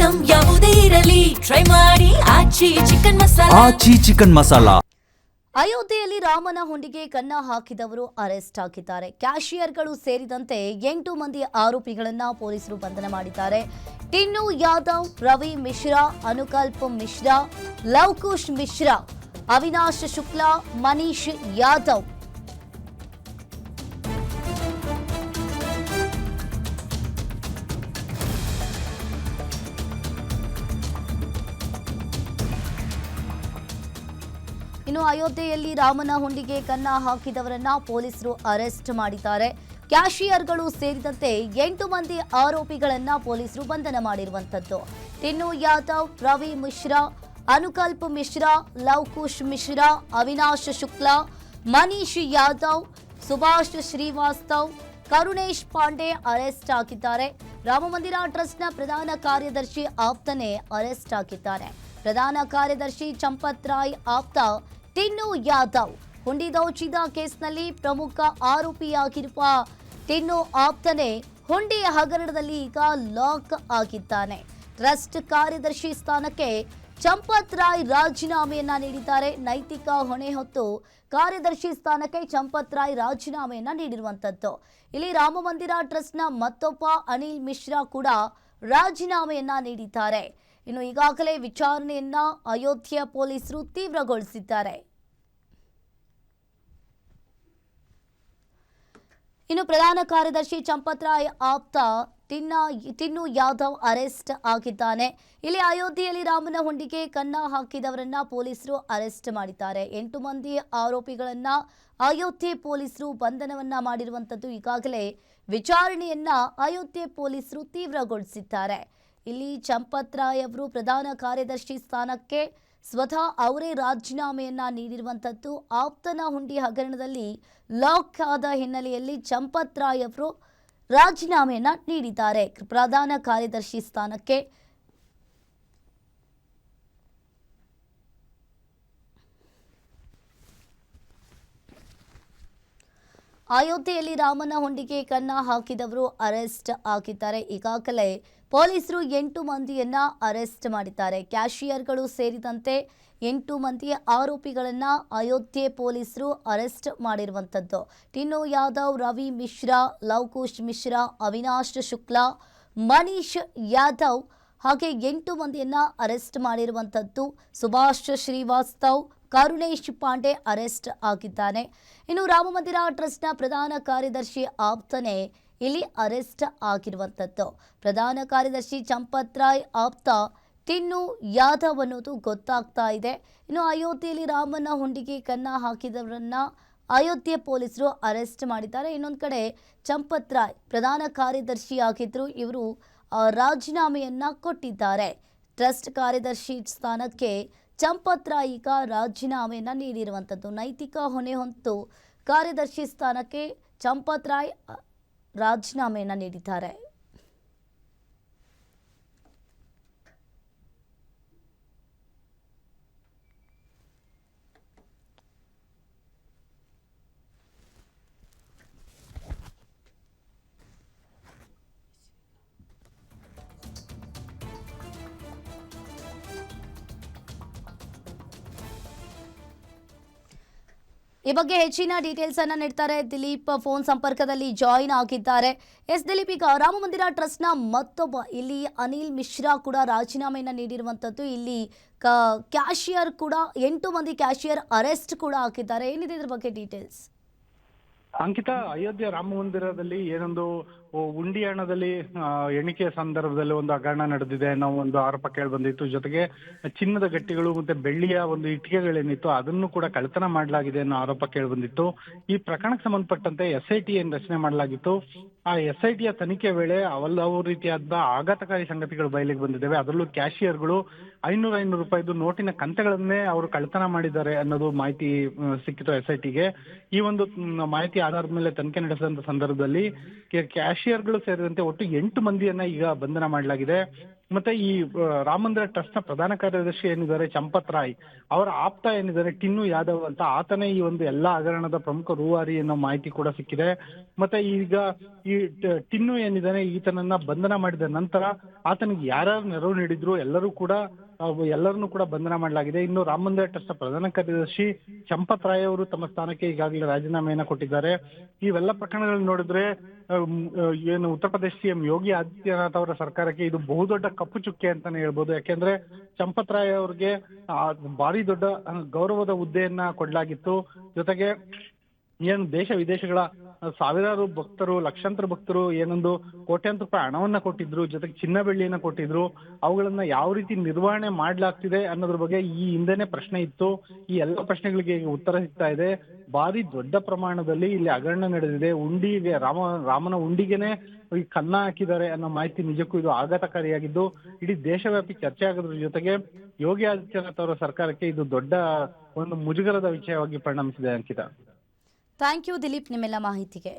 Item ಯಾವುದೇ ಇರಲಿ try ಮಾಡಿ ಆಚಿ ಚಿಕನ್ ಮಸಾಲಾ. ಅಯೋಧ್ಯೆಯಲ್ಲಿ ರಾಮನ ಹುಂಡಿಗೆ ಕನ್ನ ಹಾಕಿದವರು ಅರೆಸ್ಟ್ ಆಗಿದ್ದಾರೆ. ಕ್ಯಾಶಿಯರ್ಗಳು ಸೇರಿದಂತೆ 8 ಮಂದಿ ಆರೋಪಿಗಳನ್ನ ಪೊಲೀಸರು ಬಂಧನ ಮಾಡಿದ್ದಾರೆ. ಟಿನ್ನು ಯಾದವ್, ರವಿ ಮಿಶ್ರಾ, ಅನುಕಲ್ಪ್ ಮಿಶ್ರಾ, ಲವಕುಶ್ ಮಿಶ್ರಾ, ಅವಿನಾಶ್ ಶುಕ್ಲಾ, ಮನೀಶ್ ಯಾದವ್. ಇನ್ನು ಅಯೋಧ್ಯೆಯಲ್ಲಿ ರಾಮನ ಹುಂಡಿಗೆ ಕನ್ನ ಹಾಕಿದವರನ್ನ ಪೊಲೀಸರು ಅರೆಸ್ಟ್ ಮಾಡಿದ್ದಾರೆ. ಕ್ಯಾಶಿಯರ್ಗಳು ಸೇರಿದಂತೆ 8 ಮಂದಿ ಆರೋಪಿಗಳನ್ನ ಪೊಲೀಸರು ಬಂಧನ ಮಾಡಿರುವಂತದ್ದು. ಟಿನ್ನು ಯಾದವ್, ರವಿ ಮಿಶ್ರಾ, ಅನುಕಲ್ಪ್ ಮಿಶ್ರಾ, ಲವಕುಶ್ ಮಿಶ್ರಾ, ಅವಿನಾಶ್ ಶುಕ್ಲಾ, ಮನೀಶ್ ಯಾದವ್, ಸುಭಾಷ್ ಶ್ರೀವಾಸ್ತವ್, ಕರುಣೇಶ್ ಪಾಂಡೆ ಅರೆಸ್ಟ್ ಆಗಿದ್ದಾರೆ. ರಾಮಮಂದಿರ ಟ್ರಸ್ಟ್ನ ಪ್ರಧಾನ ಕಾರ್ಯದರ್ಶಿ ಆಪ್ತನೇ ಅರೆಸ್ಟ್ ಆಗಿದ್ದಾರೆ. ಪ್ರಧಾನ ಕಾರ್ಯದರ್ಶಿ ಚಂಪತ್ ರಾಯ್ ಆಪ್ತ ಟಿನ್ನು ಯಾದವ್ ಹುಂಡಿ ದೌಚಿದ ಕೇಸ್ನಲ್ಲಿ ಪ್ರಮುಖ ಆರೋಪಿಯಾಗಿರುವ ಟಿನ್ನು ಆಪ್ತನೇ ಹುಂಡಿ ಹಗರಣದಲ್ಲಿ ಈಗ ಲಾಕ್ ಆಗಿದ್ದಾನೆ. ಟ್ರಸ್ಟ್ ಕಾರ್ಯದರ್ಶಿ ಸ್ಥಾನಕ್ಕೆ ಚಂಪತ್ ರಾಯ್ ರಾಜೀನಾಮೆಯನ್ನ ನೀಡಿದ್ದಾರೆ. ನೈತಿಕ ಹೊಣೆ ಹೊತ್ತು ಕಾರ್ಯದರ್ಶಿ ಸ್ಥಾನಕ್ಕೆ ಚಂಪತ್ ರಾಯ್ ರಾಜೀನಾಮೆಯನ್ನ ನೀಡಿರುವಂತದ್ದು. ಇಲ್ಲಿ ರಾಮಮಂದಿರ ಟ್ರಸ್ಟ್ನ ಮತ್ತೊಬ್ಬ ಅನಿಲ್ ಮಿಶ್ರಾ ಕೂಡ ರಾಜೀನಾಮೆಯನ್ನ ನೀಡಿದ್ದಾರೆ. ಇನ್ನು ಈಗಾಗಲೇ ವಿಚಾರಣೆಯನ್ನ ಅಯೋಧ್ಯೆ ಪೊಲೀಸರು ತೀವ್ರಗೊಳಿಸಿದ್ದಾರೆ. ಇನ್ನು ಪ್ರಧಾನ ಕಾರ್ಯದರ್ಶಿ ಚಂಪತ್ ರಾಯ್ ಆಪ್ತ ಟಿನ್ನು ಯಾದವ್ ಅರೆಸ್ಟ್ ಆಗಿದ್ದಾನೆ. ಇಲ್ಲಿ ಅಯೋಧ್ಯೆಯಲ್ಲಿ ರಾಮನ ಹುಂಡಿಗೆ ಕನ್ನ ಹಾಕಿದವರನ್ನ ಪೊಲೀಸರು ಅರೆಸ್ಟ್ ಮಾಡಿದ್ದಾರೆ. 8 ಮಂದಿ ಆರೋಪಿಗಳನ್ನ ಅಯೋಧ್ಯೆ ಪೊಲೀಸರು ಬಂಧನವನ್ನ ಮಾಡಿರುವಂತದ್ದು. ಈಗಾಗಲೇ ವಿಚಾರಣೆಯನ್ನ ಅಯೋಧ್ಯೆ ಪೊಲೀಸರು ತೀವ್ರಗೊಳಿಸಿದ್ದಾರೆ. ಇಲ್ಲಿ ಚಂಪತ್ ರಾಯ್ ಅವರು ಪ್ರಧಾನ ಕಾರ್ಯದರ್ಶಿ ಸ್ಥಾನಕ್ಕೆ ಸ್ವತಃ ಅವರೇ ರಾಜೀನಾಮೆಯನ್ನ ನೀಡಿರುವಂತದ್ದು. ಆಪ್ತನ ಹುಂಡಿ ಹಗರಣದಲ್ಲಿ ಲಾಕ್ ಆದ ಹಿನ್ನೆಲೆಯಲ್ಲಿ ಚಂಪತ್ ರಾಯ್ ಅವರು ರಾಜೀನಾಮೆಯನ್ನ ನೀಡಿದ್ದಾರೆ ಪ್ರಧಾನ ಕಾರ್ಯದರ್ಶಿ ಸ್ಥಾನಕ್ಕೆ. ಅಯೋಧ್ಯೆಯಲ್ಲಿ ರಾಮನ ಹುಂಡಿಗೆ ಕನ್ನ ಹಾಕಿದವರು ಅರೆಸ್ಟ್ ಆಗಿದ್ದಾರೆ. ಈಗಾಗಲೇ ಪೊಲೀಸರು 8 ಮಂದಿಯನ್ನ ಅರೆಸ್ಟ್ ಮಾಡಿದ್ದಾರೆ. ಕ್ಯಾಶಿಯರ್ಗಳು ಸೇರಿದಂತೆ 8 ಮಂದಿ ಆರೋಪಿಗಳನ್ನ ಅಯೋಧ್ಯೆ ಪೊಲೀಸರು ಅರೆಸ್ಟ್ ಮಾಡಿರುವಂತದ್ದು. ಟಿನ್ನು ಯಾದವ್, ರವಿ ಮಿಶ್ರಾ, ಲವಕುಶ್ ಮಿಶ್ರಾ, ಅವಿನಾಶ್ ಶುಕ್ಲಾ, ಮನೀಶ್ ಯಾದವ್ ಹಾಗೆ 8 ಮಂದಿಯನ್ನ ಅರೆಸ್ಟ್ ಮಾಡಿರುವಂತದ್ದು. ಸುಭಾಷ್ ಶ್ರೀವಾಸ್ತವ್, ಕರುಣೇಶ್ ಪಾಂಡೆ ಅರೆಸ್ಟ್ ಆಗಿದ್ದಾನೆ. ಇನ್ನು ರಾಮಮಂದಿರ ಟ್ರಸ್ಟ್ನ ಪ್ರಧಾನ ಕಾರ್ಯದರ್ಶಿ ಆಪ್ತನೇ ಇಲ್ಲಿ ಅರೆಸ್ಟ್ ಆಗಿರುವಂತದ್ದು. ಪ್ರಧಾನ ಕಾರ್ಯದರ್ಶಿ ಚಂಪತ್ ರಾಯ್ ಆಪ್ತ ಟಿನ್ನು ಯಾದವ್ ಅನ್ನೋದು ಗೊತ್ತಾಗ್ತಾ ಇದೆ. ಇನ್ನು ಅಯೋಧ್ಯೆಯಲ್ಲಿ ರಾಮನ ಹುಂಡಿಗೆ ಕನ್ನ ಹಾಕಿದವರನ್ನ ಅಯೋಧ್ಯೆ ಪೊಲೀಸರು ಅರೆಸ್ಟ್ ಮಾಡಿದ್ದಾರೆ. ಇನ್ನೊಂದು ಕಡೆ ಚಂಪತ್ ರಾಯ್ ಪ್ರಧಾನ ಕಾರ್ಯದರ್ಶಿ ಆಗಿದ್ರು, ಇವರು ರಾಜೀನಾಮೆಯನ್ನ ಕೊಟ್ಟಿದ್ದಾರೆ. ಟ್ರಸ್ಟ್ ಕಾರ್ಯದರ್ಶಿ ಸ್ಥಾನಕ್ಕೆ ಚಂಪತ್ ರಾಯ್ ಈಗ ರಾಜೀನಾಮೆಯನ್ನ ನೀಡಿರುವಂಥದ್ದು. ನೈತಿಕ ಹೊಣೆ ಹೊತ್ತು ಕಾರ್ಯದರ್ಶಿ ಸ್ಥಾನಕ್ಕೆ ಚಂಪತ್ ರಾಯ್ ರಾಜೀನಾಮೆಯನ್ನ ನೀಡಿದ್ದಾರೆ. ಈ ಬಗ್ಗೆ ಹೆಚ್ಚಿನ ಡೀಟೇಲ್ಸ್ ಅನ್ನ ನೀಡ್ತಾರೆ ದಿಲೀಪ್ ಫೋನ್ ಸಂಪರ್ಕದಲ್ಲಿ ಜಾಯಿನ್ ಆಗಿದ್ದಾರೆ. ಎಸ್ ದಿಲೀಪ್, ಈಗ ರಾಮಮಂದಿರ ಟ್ರಸ್ಟ್ನ ಮತ್ತೊಬ್ಬ ಇಲ್ಲಿ ಅನಿಲ್ ಮಿಶ್ರಾ ಕೂಡ ರಾಜೀನಾಮೆಯನ್ನ ನೀಡಿರುವಂತದ್ದು. ಇಲ್ಲಿ ಕ್ಯಾಶಿಯರ್ ಕೂಡ 8 ಮಂದಿ ಕ್ಯಾಶಿಯರ್ ಅರೆಸ್ಟ್ ಕೂಡ ಆಗಿದ್ದಾರೆ. ಏನಿದೆ ಇದ್ರ ಬಗ್ಗೆ ಡೀಟೇಲ್ಸ್? ಅಂಕಿತಾ, ಅಯೋಧ್ಯೆ ರಾಮ ಮಂದಿರದಲ್ಲಿ ಏನೊಂದು ಉಂಡಿ ಹಣದಲ್ಲಿ ಎಣಿಕೆಯ ಸಂದರ್ಭದಲ್ಲಿ ಒಂದು ಹಗರಣ ನಡೆದಿದೆ ಅನ್ನೋ ಒಂದು ಆರೋಪ ಕೇಳಿ ಬಂದಿತ್ತು. ಜೊತೆಗೆ ಚಿನ್ನದ ಗಟ್ಟಿಗಳು ಮತ್ತೆ ಬೆಳ್ಳಿಯ ಒಂದು ಇಟ್ಟಿಗೆಗಳೇನಿತ್ತು ಅದನ್ನು ಕೂಡ ಕಳ್ಳತನ ಮಾಡಲಾಗಿದೆ ಅನ್ನೋ ಆರೋಪ ಕೇಳಿ ಬಂದಿತ್ತು. ಈ ಪ್ರಕರಣಕ್ಕೆ ಸಂಬಂಧಪಟ್ಟಂತೆ SIT ರಚನೆ ಮಾಡಲಾಗಿತ್ತು. ಆ SITಯ ತನಿಖೆ ವೇಳೆ ಹಲವು ರೀತಿಯಾದ ಆಘಾತಕಾರಿ ಸಂಗತಿಗಳು ಬಯಲಿಗೆ ಬಂದಿದ್ದಾವೆ. ಅದರಲ್ಲೂ ಕ್ಯಾಶಿಯರ್ಗಳು 500 ರೂಪಾಯಿದು ನೋಟಿನ ಕಂತೆಗಳನ್ನೇ ಅವರು ಕಳ್ಳತನ ಮಾಡಿದ್ದಾರೆ ಅನ್ನೋದು ಮಾಹಿತಿ ಸಿಕ್ಕಿತು SITಗೆ. ಈ ಒಂದು ಮಾಹಿತಿ ಆಧಾರದ ಮೇಲೆ ತನಿಖೆ ನಡೆಸಿದಂತ ಸಂದರ್ಭದಲ್ಲಿ ಕ್ಯಾಶಿಯರ್ಗಳು ಸೇರಿದಂತೆ ಒಟ್ಟು 8 ಮಂದಿಯನ್ನ ಈಗ ಬಂಧನ ಮಾಡಲಾಗಿದೆ. ಮತ್ತೆ ಈ ರಾಮ ಮಂದಿರ ಟ್ರಸ್ಟ್ ನ ಪ್ರಧಾನ ಕಾರ್ಯದರ್ಶಿ ಏನಿದ್ದಾರೆ ಚಂಪತ್ ರಾಯ್, ಅವರ ಆಪ್ತ ಏನಿದ್ದಾರೆ ಟಿನ್ನು ಯಾದವ್ ಅಂತ, ಆತನೇ ಈ ಒಂದು ಎಲ್ಲಾ ಹಗರಣದ ಪ್ರಮುಖ ರೂವಾರಿ ಅನ್ನೋ ಮಾಹಿತಿ ಕೂಡ ಸಿಕ್ಕಿದೆ. ಮತ್ತೆ ಈಗ ಈ ಟಿನ್ನು ಏನಿದ್ದಾನೆ ಈತನನ್ನ ಬಂಧನ ಮಾಡಿದ ನಂತರ ಆತನಿಗೆ ಯಾರ್ಯಾರು ನೆರವು ನೀಡಿದ್ರು ಎಲ್ಲರನ್ನೂ ಕೂಡ ಬಂಧನ ಮಾಡಲಾಗಿದೆ. ಇನ್ನು ರಾಮ ಮಂದಿರ ಟ್ರಸ್ಟ್ ನ ಪ್ರಧಾನ ಕಾರ್ಯದರ್ಶಿ ಚಂಪತ್ ರಾಯ್ ಅವರು ತಮ್ಮ ಸ್ಥಾನಕ್ಕೆ ಈಗಾಗಲೇ ರಾಜೀನಾಮೆಯನ್ನ ಕೊಟ್ಟಿದ್ದಾರೆ. ಇವೆಲ್ಲ ಪ್ರಕರಣಗಳನ್ನು ನೋಡಿದ್ರೆ ಏನು ಉತ್ತರ ಪ್ರದೇಶ ಸಿಎಂ ಯೋಗಿ ಆದಿತ್ಯನಾಥ್ ಅವರ ಸರ್ಕಾರಕ್ಕೆ ಇದು ಬಹುದೊಡ್ಡ ಕಪ್ಪು ಚುಕ್ಕೆ ಅಂತಾನೆ ಹೇಳ್ಬೋದು. ಯಾಕೆಂದ್ರೆ ಚಂಪತ್ ರಾಯ್ ಅವ್ರಿಗೆ ಭಾರಿ ದೊಡ್ಡ ಗೌರವದ ಹುದ್ದೆಯನ್ನ ಕೊಡ್ಲಾಗಿತ್ತು. ಜೊತೆಗೆ ಏನು ದೇಶ ವಿದೇಶಗಳ ಸಾವಿರಾರು ಭಕ್ತರು, ಲಕ್ಷಾಂತರ ಭಕ್ತರು ಏನೊಂದು ಕೋಟ್ಯಾಂತರ ರೂಪಾಯಿ ಹಣವನ್ನ ಕೊಟ್ಟಿದ್ರು, ಜೊತೆಗೆ ಚಿನ್ನ ಬೆಳ್ಳಿಯನ್ನ ಕೊಟ್ಟಿದ್ರು. ಅವುಗಳನ್ನ ಯಾವ ರೀತಿ ನಿರ್ವಹಣೆ ಮಾಡ್ಲಾಗ್ತಿದೆ ಅನ್ನೋದ್ರ ಬಗ್ಗೆ ಈ ಹಿಂದೆನೆ ಪ್ರಶ್ನೆ ಇತ್ತು. ಈ ಎಲ್ಲ ಪ್ರಶ್ನೆಗಳಿಗೆ ಉತ್ತರ ಸಿಗ್ತಾ ಇದೆ. ಭಾರಿ ದೊಡ್ಡ ಪ್ರಮಾಣದಲ್ಲಿ ಇಲ್ಲಿ ಹಗರಣ ನಡೆದಿದೆ. ಉಂಡಿಗೆ ರಾಮನ ಉಂಡಿಗೆನೆ ಈ ಕನ್ನ ಹಾಕಿದ್ದಾರೆ ಅನ್ನೋ ಮಾಹಿತಿ ನಿಜಕ್ಕೂ ಇದು ಆಘಾತಕಾರಿಯಾಗಿದ್ದು ಇಡೀ ದೇಶವ್ಯಾಪಿ ಚರ್ಚೆ ಆಗೋದ್ರ ಜೊತೆಗೆ ಯೋಗಿ ಆದಿತ್ಯನಾಥ್ ಅವರ ಸರ್ಕಾರಕ್ಕೆ ಇದು ದೊಡ್ಡ ಒಂದು ಮುಜುಗರದ ವಿಷಯವಾಗಿ ಪರಿಣಮಿಸಿದೆ. ಅಂಕಿತ, ಥ್ಯಾಂಕ್ ಯು ದಿಲೀಪ್ ನಿಮ್ಮೆಲ್ಲ ಮಾಹಿತಿಗೆ.